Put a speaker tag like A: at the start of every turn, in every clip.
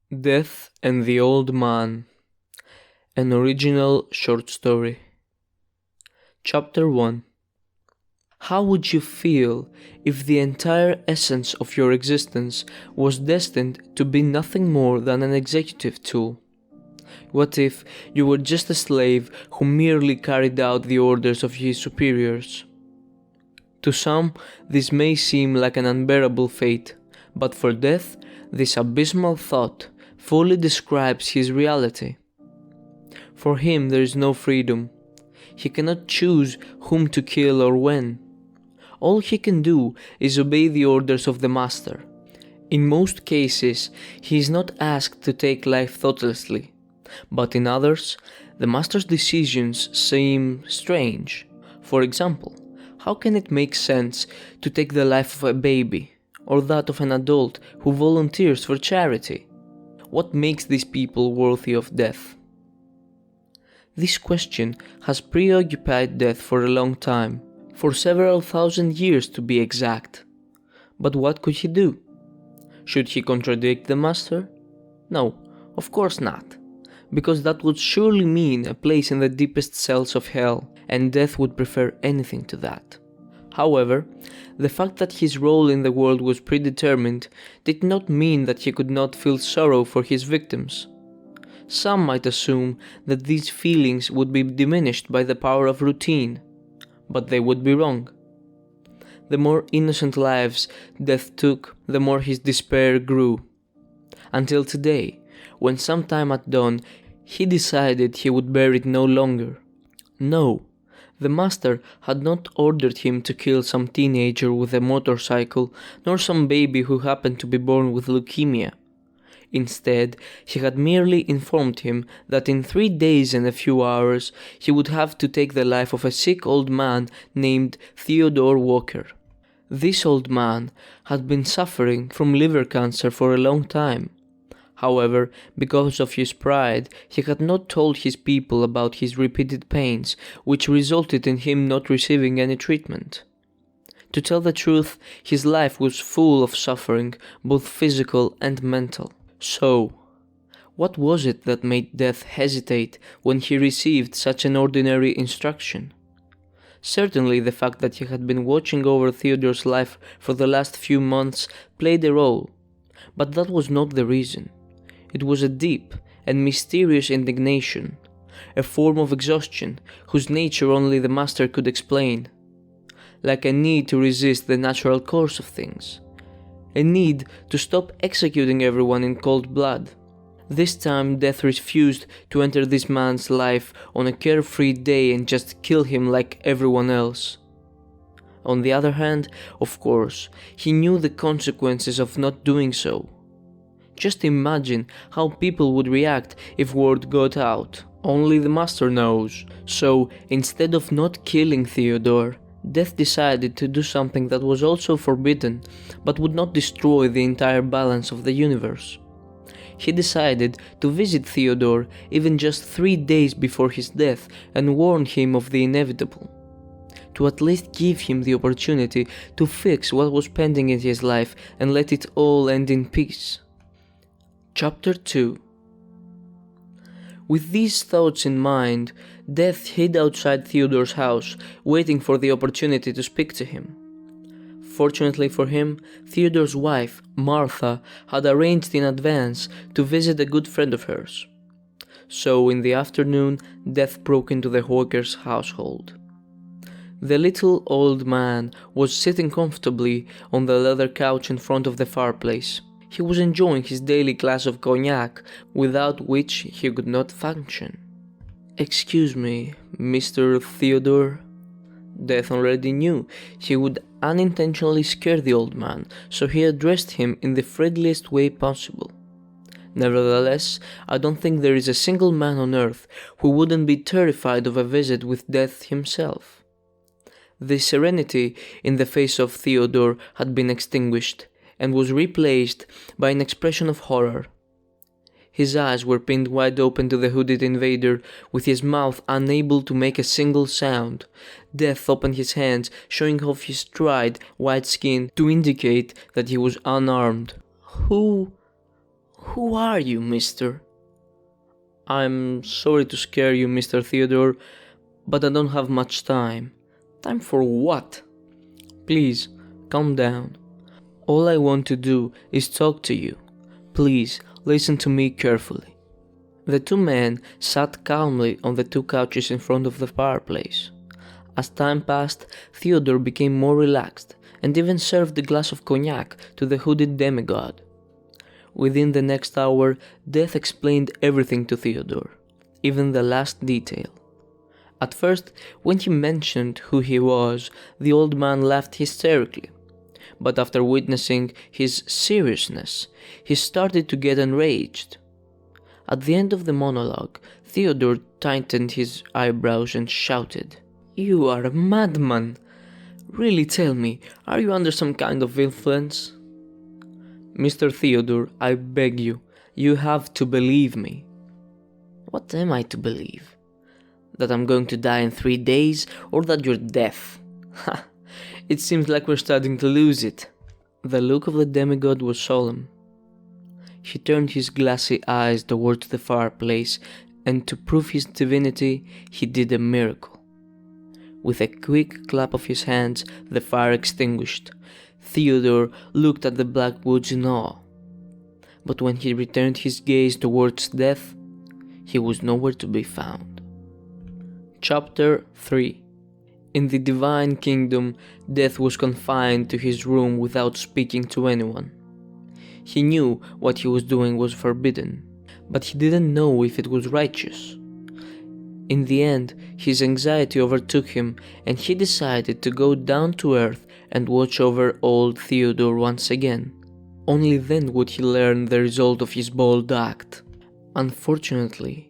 A: Death and the Old Man, an original short story. Chapter 1. How would you feel if the entire essence of your existence was destined to be nothing more than an executive tool? What if you were just a slave who merely carried out the orders of his superiors? To some, this may seem like an unbearable fate, but for Death, this abysmal thought fully describes his reality. For him there is no freedom. He cannot choose whom to kill or when. All he can do is obey the orders of the master. In most cases, he is not asked to take life thoughtlessly, but in others, the master's decisions seem strange. For example, how can it make sense to take the life of a baby, or that of an adult who volunteers for charity? What makes these people worthy of death? This question has preoccupied Death for a long time, for several thousand years to be exact. But what could he do? Should he contradict the master? No, of course not, because that would surely mean a place in the deepest cells of hell, and Death would prefer anything to that. However, the fact that his role in the world was predetermined did not mean that he could not feel sorrow for his victims. Some might assume that these feelings would be diminished by the power of routine, but they would be wrong. The more innocent lives Death took, the more his despair grew. Until today, when sometime at dawn he decided he would bear it no longer. No. The master had not ordered him to kill some teenager with a motorcycle, nor some baby who happened to be born with leukemia. Instead, he had merely informed him that in 3 days and a few hours he would have to take the life of a sick old man named Theodore Walker. This old man had been suffering from liver cancer for a long time. However, because of his pride, he had not told his people about his repeated pains, which resulted in him not receiving any treatment. To tell the truth, his life was full of suffering, both physical and mental. So, what was it that made Death hesitate when he received such an ordinary instruction? Certainly the fact that he had been watching over Theodore's life for the last few months played a role, but that was not the reason. It was a deep and mysterious indignation, a form of exhaustion whose nature only the master could explain, like a need to resist the natural course of things, a need to stop executing everyone in cold blood. This time Death refused to enter this man's life on a carefree day and just kill him like everyone else. On the other hand, of course, he knew the consequences of not doing so. Just imagine how people would react if word got out. Only the master knows. So, instead of not killing Theodore, Death decided to do something that was also forbidden, but would not destroy the entire balance of the universe. He decided to visit Theodore even just 3 days before his death and warn him of the inevitable, to at least give him the opportunity to fix what was pending in his life and let it all end in peace. Chapter 2. With these thoughts in mind, Death hid outside Theodore's house, waiting for the opportunity to speak to him. Fortunately for him, Theodore's wife, Martha, had arranged in advance to visit a good friend of hers. So in the afternoon, Death broke into the Walker's household. The little old man was sitting comfortably on the leather couch in front of the fireplace. He was enjoying his daily glass of cognac, without which he could not function. "Excuse me, Mr. Theodore." Death already knew he would unintentionally scare the old man, so he addressed him in the friendliest way possible. Nevertheless, I don't think there is a single man on earth who wouldn't be terrified of a visit with Death himself. The serenity in the face of Theodore had been extinguished, and was replaced by an expression of horror. His eyes were pinned wide open to the hooded invader, with his mouth unable to make a single sound. Death opened his hands, showing off his dried, white skin to indicate that he was unarmed. Who "Who are you, mister?" "I'm sorry to scare you, Mr. Theodore, but I don't have much time." "Time for what?" "Please, calm down. All I want to do is talk to you. Please, listen to me carefully." The two men sat calmly on the two couches in front of the fireplace. As time passed, Theodore became more relaxed and even served a glass of cognac to the hooded demigod. Within the next hour, Death explained everything to Theodore, even the last detail. At first, when he mentioned who he was, the old man laughed hysterically. But after witnessing his seriousness, he started to get enraged. At the end of the monologue, Theodore tightened his eyebrows and shouted, "You are a madman! Really tell me, are you under some kind of influence?" "Mr. Theodore, I beg you, you have to believe me." "What am I to believe? That I'm going to die in 3 days, or that you're deaf? Ha! It seems like we're starting to lose it." The look of the demigod was solemn. He turned his glassy eyes towards the fireplace, and to prove his divinity, he did a miracle. With a quick clap of his hands, the fire extinguished. Theodore looked at the black woods in awe. But when he returned his gaze towards Death, he was nowhere to be found. Chapter 3. In the divine kingdom, Death was confined to his room without speaking to anyone. He knew what he was doing was forbidden, but he didn't know if it was righteous. In the end, his anxiety overtook him, and he decided to go down to earth and watch over old Theodore once again. Only then would he learn the result of his bold act. Unfortunately,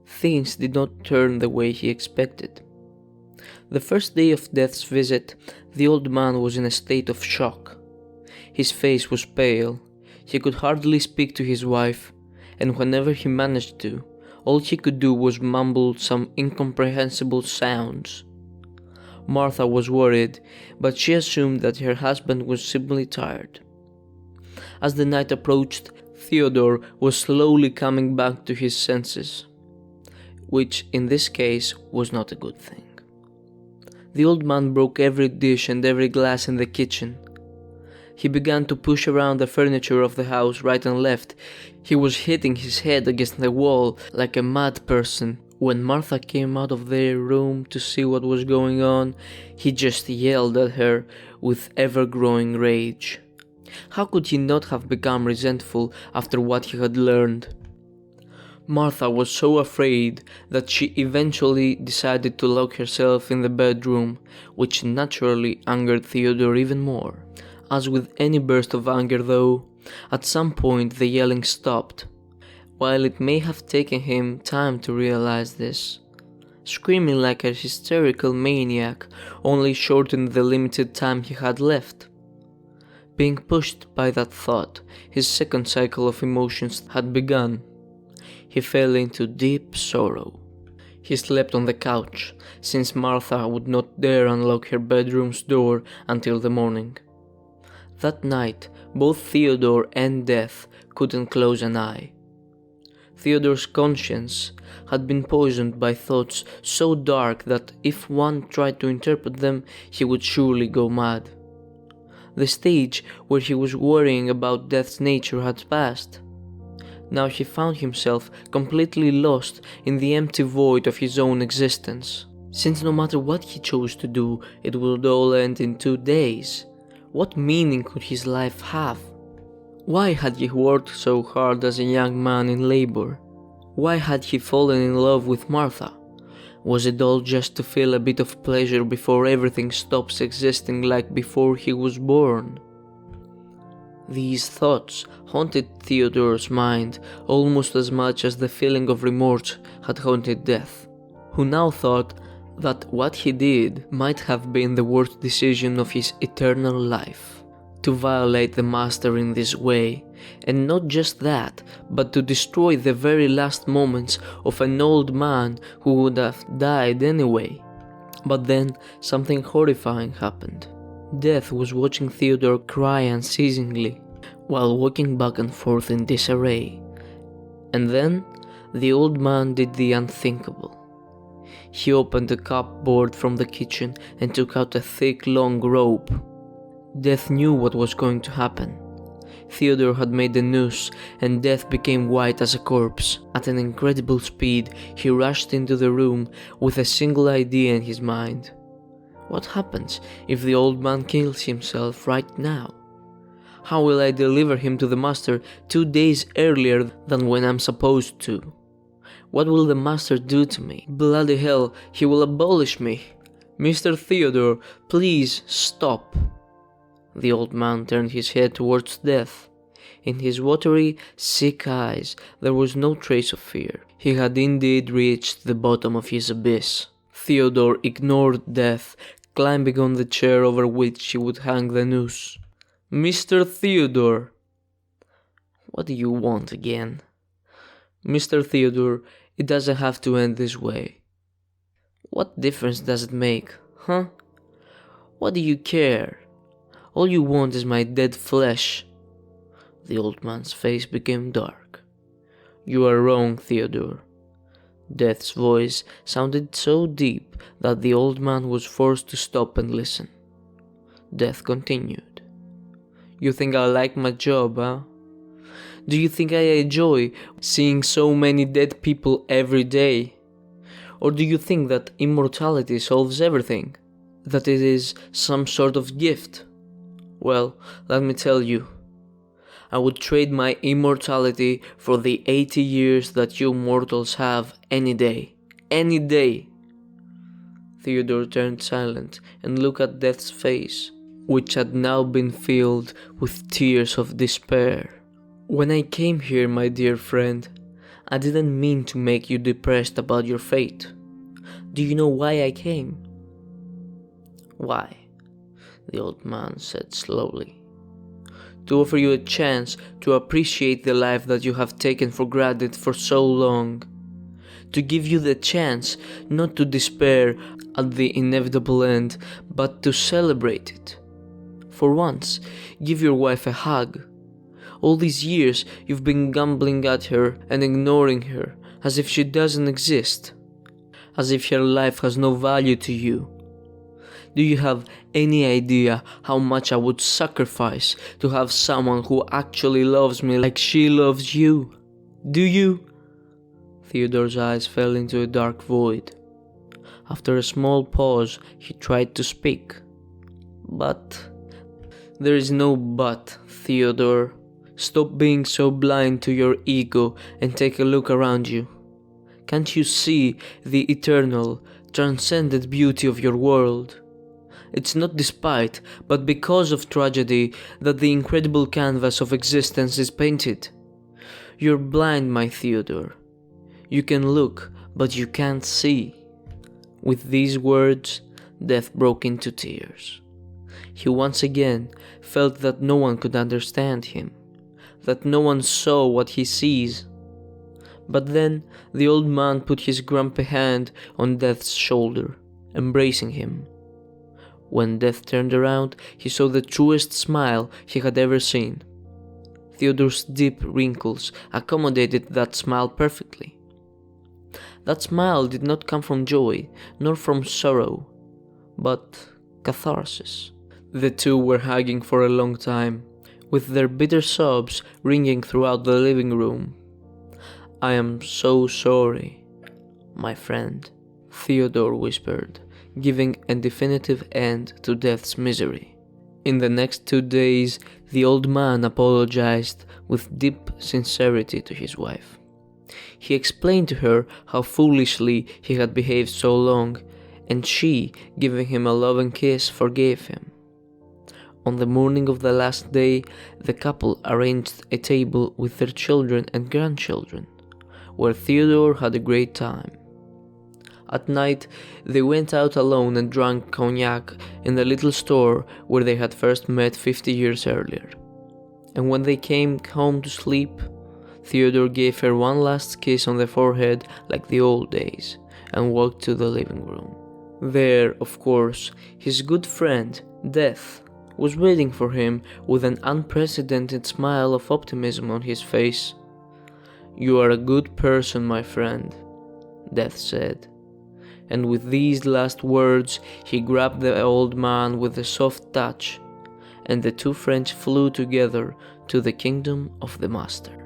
A: things did not turn the way he expected. The first day of Death's visit, the old man was in a state of shock. His face was pale, he could hardly speak to his wife, and whenever he managed to, all he could do was mumble some incomprehensible sounds. Martha was worried, but she assumed that her husband was simply tired. As the night approached, Theodore was slowly coming back to his senses, which in this case was not a good thing. The old man broke every dish and every glass in the kitchen. He began to push around the furniture of the house right and left. He was hitting his head against the wall like a mad person. When Martha came out of their room to see what was going on, he just yelled at her with ever-growing rage. How could he not have become resentful after what he had learned? Martha was so afraid that she eventually decided to lock herself in the bedroom, which naturally angered Theodore even more. As with any burst of anger though, at some point the yelling stopped. While it may have taken him time to realize this, screaming like a hysterical maniac only shortened the limited time he had left. Being pushed by that thought, his second cycle of emotions had begun. He fell into deep sorrow. He slept on the couch, since Martha would not dare unlock her bedroom's door until the morning. That night, both Theodore and Death couldn't close an eye. Theodore's conscience had been poisoned by thoughts so dark that if one tried to interpret them, he would surely go mad. The stage where he was worrying about Death's nature had passed. Now he found himself completely lost in the empty void of his own existence. Since no matter what he chose to do, it would all end in 2 days. What meaning could his life have? Why had he worked so hard as a young man in labor? Why had he fallen in love with Martha? Was it all just to feel a bit of pleasure before everything stops existing like before he was born? These thoughts haunted Theodore's mind almost as much as the feeling of remorse had haunted Death, who now thought that what he did might have been the worst decision of his eternal life. To violate the Master in this way, and not just that, but to destroy the very last moments of an old man who would have died anyway. But then something horrifying happened. Death was watching Theodore cry unceasingly. while walking back and forth in disarray. And then the old man did the unthinkable. He opened a cupboard from the kitchen and took out a thick, long rope. Death knew what was going to happen. Theodore had made a noose, and Death became white as a corpse. At an incredible speed, he rushed into the room with a single idea in his mind. What happens if the old man kills himself right now? How will I deliver him to the master 2 days earlier than when I'm supposed to? What will the master do to me? Bloody hell, he will abolish me. Mr. Theodore, please stop. The old man turned his head towards Death. In his watery, sick eyes there was no trace of fear. He had indeed reached the bottom of his abyss. Theodore ignored Death, climbing on the chair over which he would hang the noose. Mr. Theodore! What do you want again? Mr. Theodore, it doesn't have to end this way. What difference does it make, huh? What do you care? All you want is my dead flesh. The old man's face became dark. You are wrong, Theodore. Death's voice sounded so deep that the old man was forced to stop and listen. Death continued. You think I like my job, huh? Do you think I enjoy seeing so many dead people every day? Or do you think that immortality solves everything? That it is some sort of gift? Well, let me tell you. I would trade my immortality for the 80 years that you mortals have any day. Any day! Theodore turned silent and looked at Death's face, which had now been filled with tears of despair. When I came here, my dear friend, I didn't mean to make you depressed about your fate. Do you know why I came? Why? The old man said slowly. To offer you a chance to appreciate the life that you have taken for granted for so long. To give you the chance not to despair at the inevitable end, but to celebrate it. For once, give your wife a hug. All these years you've been gambling at her and ignoring her as if she doesn't exist. As if her life has no value to you. Do you have any idea how much I would sacrifice to have someone who actually loves me like she loves you? Do you? Theodore's eyes fell into a dark void. After a small pause, he tried to speak. But there is no but, Theodore. Stop being so blind to your ego and take a look around you. Can't you see the eternal, transcendent beauty of your world? It's not despite, but because of tragedy that the incredible canvas of existence is painted. You're blind, my Theodore. You can look, but you can't see. With these words, Death broke into tears. He once again felt that no one could understand him, that no one saw what he sees. But then the old man put his grumpy hand on Death's shoulder, embracing him. When Death turned around, he saw the truest smile he had ever seen. Theodore's deep wrinkles accommodated that smile perfectly. That smile did not come from joy, nor from sorrow, but catharsis. The two were hugging for a long time, with their bitter sobs ringing throughout the living room. I am so sorry, my friend, Theodore whispered, giving a definitive end to Death's misery. In the next 2 days, the old man apologized with deep sincerity to his wife. He explained to her how foolishly he had behaved so long, and she, giving him a loving kiss, forgave him. On the morning of the last day, the couple arranged a table with their children and grandchildren, where Theodore had a great time. At night, they went out alone and drank cognac in the little store where they had first met 50 years earlier. And when they came home to sleep, Theodore gave her one last kiss on the forehead like the old days, and walked to the living room. There, of course, his good friend, Death, was waiting for him with an unprecedented smile of optimism on his face. "You are a good person, my friend," Death said. And with these last words, he grabbed the old man with a soft touch, and the two friends flew together to the kingdom of the Master.